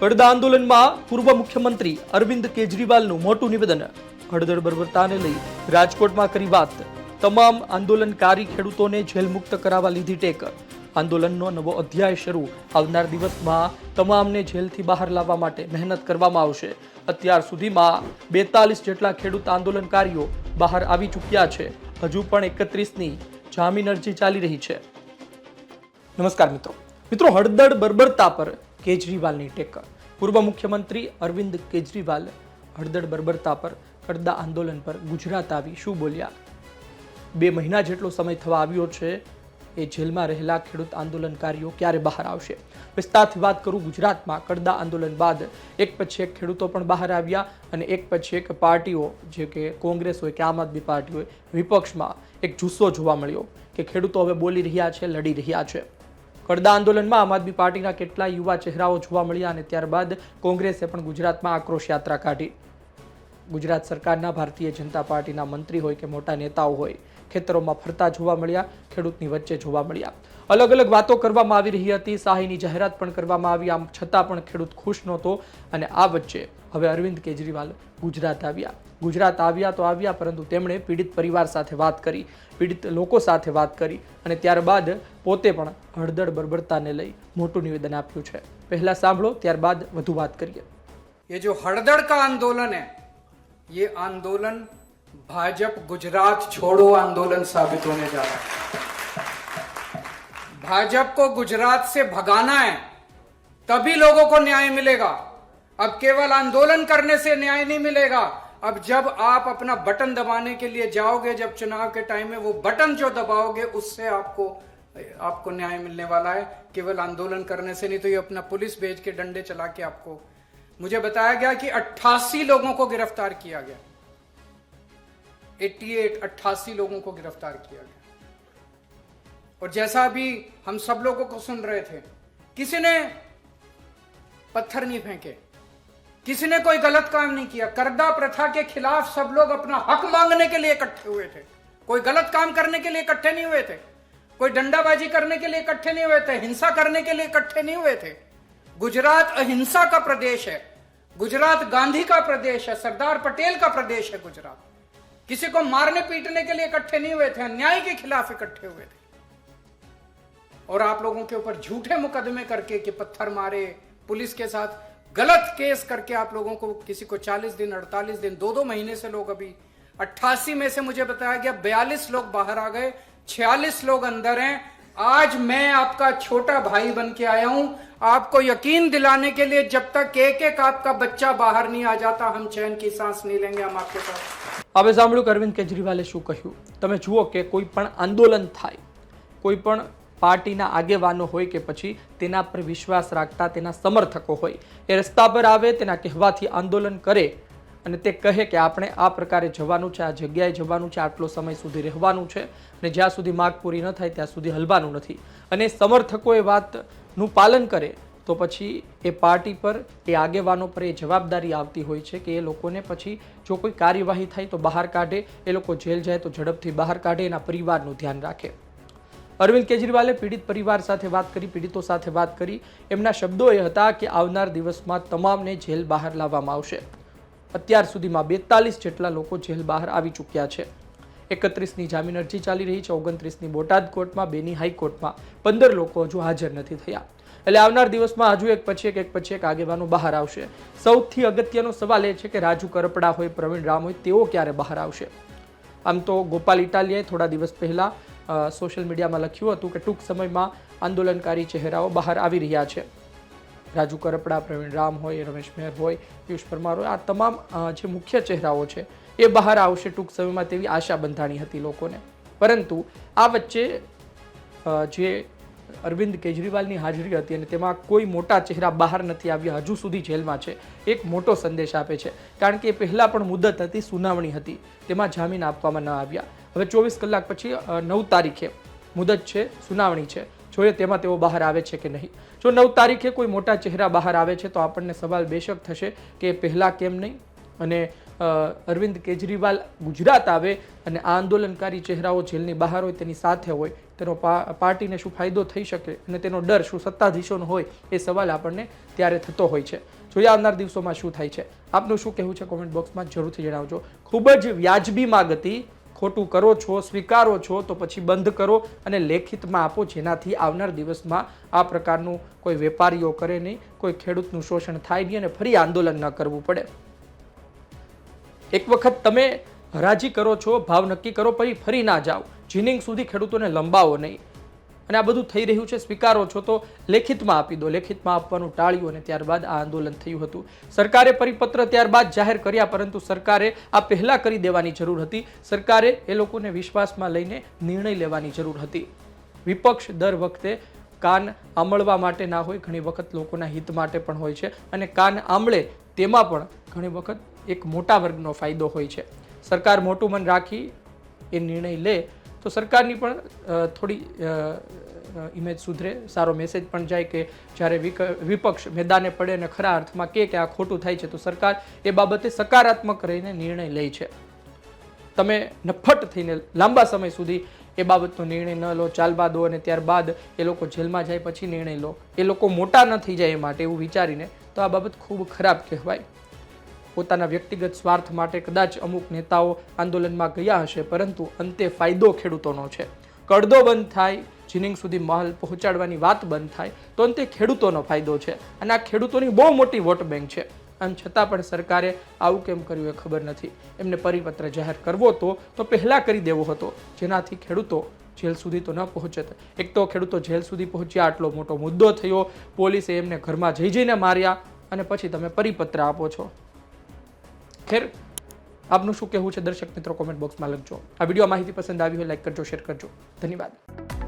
હળદા આંદોલનમાં પૂર્વ મુખ્યમંત્રી અરવિંદ કેજરીવાલનું મોટું નિવેદન. હળદર બર્બરતાને લઈ રાજકોટમાં કરી વાત. તમામ આંદોલનકારી ખેડૂતોને જેલ મુક્ત કરાવવા લીધી ટેક. આંદોલનનો નવો અધ્યાય શરૂ. આવનાર દિવસમાં તમામને જેલથી બહાર લાવવા માટે મહેનત કરવામાં આવશે. અત્યાર સુધીમાં 42 જેટલા ખેડૂત આંદોલનકારીઓ બહાર આવી ચૂક્યા છે. હજુ પણ 31ની જામીન અરજી ચાલી રહી છે. નમસ્કાર મિત્રો, હળદર બર્બરતા પર કેજરીવાલની ટેક. પૂર્વ મુખ્યમંત્રી અરવિંદ કેજરીવાલ હળદર બર્બરતા પર હળદા આંદોલન પર ગુજરાત આવી શું બોલ્યા? 2 મહિના જેટલો સમય થવા આવ્યો છે. એ જેલમાં રહેલા ખેડૂત આંદોલનકારીઓ ક્યારે બહાર આવશે? વિસ્તારથી વાત કરું. ગુજરાતમાં કડદા આંદોલન બાદ એક પછી એક ખેડૂતો પણ બહાર આવ્યા અને એક પછી એક પાર્ટીઓ, જે કે કોંગ્રેસ હોય કે આમ આદમી પાર્ટી હોય, વિપક્ષમાં એક જુસ્સો જોવા મળ્યો કે ખેડૂતો હવે બોલી રહ્યા છે, લડી રહ્યા છે. કડદા આંદોલનમાં આમ આદમી પાર્ટીના કેટલા યુવા ચહેરાઓ જોવા મળ્યા અને ત્યારબાદ કોંગ્રેસે પણ ગુજરાતમાં આક્રોશ યાત્રા કાઢી. ગુજરાત સરકારના ભારતીય જનતા પાર્ટીના મંત્રી હોય કે મોટા નેતાઓ હોય, ખેતરોમાં ફરતા જોવા મળ્યા, ખેડૂતની વચ્ચે જોવા મળ્યા. અલગ અલગ વાતો કરવામાં આવી રહી હતી, સહાયની જાહેરાત પણ કરવામાં આવી. આમ છતાં પણ ખેડૂત ખુશ નહોતો અને આ વચ્ચે હવે અરવિંદ કેજરીવાલ ગુજરાત આવ્યા. ગુજરાત આવ્યા તો આવ્યા, પરંતુ તેમણે પીડિત પરિવાર સાથે વાત કરી, પીડિત લોકો સાથે વાત કરી અને ત્યારબાદ પોતે પણ હળદર બર્બરતાને લઈ મોટું નિવેદન આપ્યું છે. પહેલા સાંભળો, ત્યારબાદ વધુ વાત કરીએ. ये जो हड़दड़ का आंदोलन है, ये आंदोलन भाजपा गुजरात छोड़ो आंदोलन साबित होने जा रहा है. भाजपा को गुजरात से भगाना है, तभी लोगों को न्याय मिलेगा. अब केवल आंदोलन करने से न्याय नहीं मिलेगा. अब जब आप अपना बटन दबाने के लिए जाओगे, जब चुनाव के टाइम में वो बटन जो दबाओगे, उससे आपको न्याय मिलने वाला है. केवल आंदोलन करने से नहीं. तो ये अपना पुलिस भेज के डंडे चला के आपको, मुझे बताया गया कि 88 लोगों को गिरफ्तार किया गया. 88 लोगों को गिरफ्तार किया गया. और जैसा अभी हम सब लोगों को सुन रहे थे, किसी ने पत्थर नहीं फेंके, किसी ने कोई गलत काम नहीं किया. करदा प्रथा के खिलाफ सब लोग अपना हक मांगने के लिए इकट्ठे हुए थे. कोई गलत काम करने के लिए इकट्ठे नहीं हुए थे, कोई डंडाबाजी करने के लिए इकट्ठे नहीं हुए थे, हिंसा करने के लिए इकट्ठे नहीं हुए थे. गुजरात अहिंसा का प्रदेश है, गुजरात गांधी का प्रदेश है, सरदार पटेल का प्रदेश है गुजरात. किसी को मारने पीटने के लिए इकट्ठे नहीं हुए थे, अन्याय के खिलाफ इकट्ठे हुए थे. और आप लोगों के ऊपर झूठे मुकदमे करके कि पत्थर मारे, पुलिस के साथ गलत केस करके आप लोगों को, किसी को 40 दिन, 48 दिन, 2-2 महीने से लोग, अभी 88 में से मुझे बताया गया 42 लोग बाहर आ गए, 46 लोग अंदर हैं. आज मैं आपका छोटा भाई बन के आया हूं, आपको यकीन दिलाने के लिए. जब तक एक आपका बच्चा बाहर नहीं आ जाता, हम चैन की सांस नहीं लेंगे. हम आपके साथ. હવે સાંભળ્યું કે અરવિંદ કેજરીવાલે શું કહ્યું. તમે જુઓ કે કોઈ પણ આંદોલન થાય, કોઈ પણ પાર્ટીના આગેવાનો હોય કે પછી તેના પર વિશ્વાસ રાખતા તેના સમર્થકો હોય, એ રસ્તા પર આવે, તેના કહેવાથી આંદોલન કરે અને તે કહે કે આપણે આ પ્રકારે જવાનું છે, આ જગ્યાએ જવાનું છે, આટલો સમય સુધી રહેવાનું છે અને જ્યાં સુધી માગ પૂરી ન થાય ત્યાં સુધી હલવાનું નથી, અને સમર્થકો એ વાતનું પાલન કરે, તો પછી એ પાર્ટી પર, એ આગેવાનો પર એ જવાબદારી આવતી હોય છે કે એ લોકોને પછી જો કોઈ કાર્યવાહી થાય તો બહાર કાઢે, એ લોકો જેલ જાય તો ઝડપથી બહાર કાઢે, એના પરિવારનું ધ્યાન રાખે. અરવિંદ કેજરીવાલે પીડિત પરિવાર સાથે વાત કરી, પીડિતો સાથે વાત કરી. એમના શબ્દો એ હતા કે આવનાર દિવસમાં તમામને જેલ બહાર લાવવામાં આવશે. અત્યાર સુધીમાં 42 જેટલા લોકો જેલ બહાર આવી ચૂક્યા છે. 31ની જામીન અરજી ચાલી રહી છે. 29ની બોટાદ કોર્ટમાં, 2ની હાઈકોર્ટમાં. 15 લોકો હજુ હાજર નથી થયા. એટલે આવનાર દિવસમાં હજુ એક પછી એક આગેવાનો બહાર આવશે. સૌથી અગત્યનો સવાલ એ છે કે રાજુ કરપડા હોય, પ્રવીણ રામ હોય, તેઓ ક્યારે બહાર આવશે? આમ તો ગોપાલ ઇટાલિયાએ થોડા દિવસ પહેલા સોશિયલ મીડિયામાં લખ્યું હતું કે ટૂંક સમયમાં આંદોલનકારી ચહેરાઓ બહાર આવી રહ્યા છે. રાજુ કરપડા, પ્રવીણ રામ હોય, રમેશ મેહર હોય, પિયુષ પરમાર હોય, આ તમામ જે મુખ્ય ચહેરાઓ છે એ બહાર આવશે ટૂંક સમયમાં, તેવી આશા બંધાણી હતી લોકોને. પરંતુ આ વચ્ચે જે અરવિંદ કેજરીવાલની હાજરી હતી અને તેમાં કોઈ મોટા ચહેરા બહાર નથી આવ્યા, હજુ સુધી જેલમાં છે, એક મોટો સંદેશ આપે છે. કારણ કે એ પહેલાં પણ મુદત હતી, સુનાવણી હતી, તેમાં જામીન આપવામાં ન આવ્યા. હવે 24 કલાક પછી 9 તારીખે મુદત છે, સુનાવણી છે. જોઈએ તેમાં તેઓ બહાર આવે છે કે નહીં. જો 9 તારીખે કોઈ મોટા ચહેરા બહાર આવે છે તો આપણને સવાલ બેશક થશે કે પહેલાં કેમ નહીં, અને અરવિંદ કેજરીવાલ ગુજરાત આવે અને આ આંદોલનકારી ચહેરાઓ જેલની બહાર હોય તેની સાથે હોય, તેનો પાર્ટીને શું ફાયદો થઈ શકે અને તેનો ડર શું સત્તાધીશોનો હોય, એ સવાલ આપણને ત્યારે થતો હોય છે. જોઈએ આવનાર દિવસોમાં શું થાય છે. આપનું શું કહેવું છે કોમેન્ટ બોક્સમાં જરૂરથી જણાવજો. ખૂબ જ વ્યાજબી માંગ હતી. ખોટું કરો છો, સ્વીકારો છો તો પછી બંધ કરો અને લેખિતમાં આપો, જેનાથી આવનાર દિવસમાં આ પ્રકારનું કોઈ વેપારીઓ કરે નહીં, કોઈ ખેડૂતનું શોષણ થાય નહીં અને ફરી આંદોલન ન કરવું પડે. એક વખત તમે હરાજી કરો છો, ભાવ નક્કી કરો, પછી ફરી ના જાઓ, જીનિંગ સુધી ખેડૂતોને લંબાવો નહીં. અને આ બધું થઈ રહ્યું છે, સ્વીકારો છો તો લેખિતમાં આપી દો. લેખિતમાં આપવાનું ટાળ્યું અને ત્યારબાદ આ આંદોલન થયું હતું. સરકારે પરિપત્ર ત્યારબાદ જાહેર કર્યા, પરંતુ સરકારે આ પહેલા કરી દેવાની જરૂર હતી. સરકારે એ લોકોને વિશ્વાસમાં લઈને નિર્ણય લેવાની જરૂર હતી. વિપક્ષ દર વખતે કાન આંબળવા માટે ના હોય, ઘણી વખત લોકોના હિત માટે પણ હોય છે, અને કાન આંબળે તેમાં પણ ઘણી વખત એક મોટા વર્ગનો ફાયદો હોય છે. સરકાર મોટું મન રાખી એ નિર્ણય લે તો સરકારની પણ થોડી ઇમેજ સુધરે, સારો મેસેજ પણ જાય કે જ્યારે વિપક્ષ મેદાને પડે અને ખરા અર્થમાં કે આ ખોટું થાય છે તો સરકાર એ બાબતે સકારાત્મક રહીને નિર્ણય લે છે. તમે નફ્ફટ થઈને લાંબા સમય સુધી એ બાબતનો નિર્ણય ન લો, ચાલવા દો અને ત્યારબાદ એ લોકો જેલમાં જાય પછી નિર્ણય લો. એ લોકો મોટા ન થઈ જાય એ માટે એવું વિચારીને, તો આ બાબત ખૂબ ખરાબ કહેવાય. પોતાના વ્યક્તિગત સ્વાર્થ માટે કદાચ અમુક નેતાઓ આંદોલનમાં ગયા હશે, પરંતુ અંતે ફાયદો ખેડૂતોનો છે. કડદો બંધ થાય, જીનિંગ સુધી માલ પહોંચાડવાની વાત બંધ થાય તો અંતે ખેડૂતોનો ફાયદો છે, અને આ ખેડૂતોની બહુ મોટી વોટ બેંક છે. આમ છતાં પણ સરકારે આવું કેમ કર્યું એ ખબર નથી. એમને પરિપત્ર જાહેર કરવો તો પહેલાં કરી દેવો હતો, જેનાથી ખેડૂતો જેલ સુધી તો ન પહોંચત. એક તો ખેડૂતો જેલ સુધી પહોંચ્યા, આટલો મોટો મુદ્દો થયો, પોલીસે એમને ઘરમાં જઈને માર્યા, અને પછી તમે પરિપત્ર આપો છો. ખેર, આપનું શું કહેવું છે દર્શક મિત્રો કોમેન્ટ બોક્સમાં લખજો. આ વિડીયો માહિતી પસંદ આવી હોય લાઈક કરજો, શેર કરજો. ધન્યવાદ.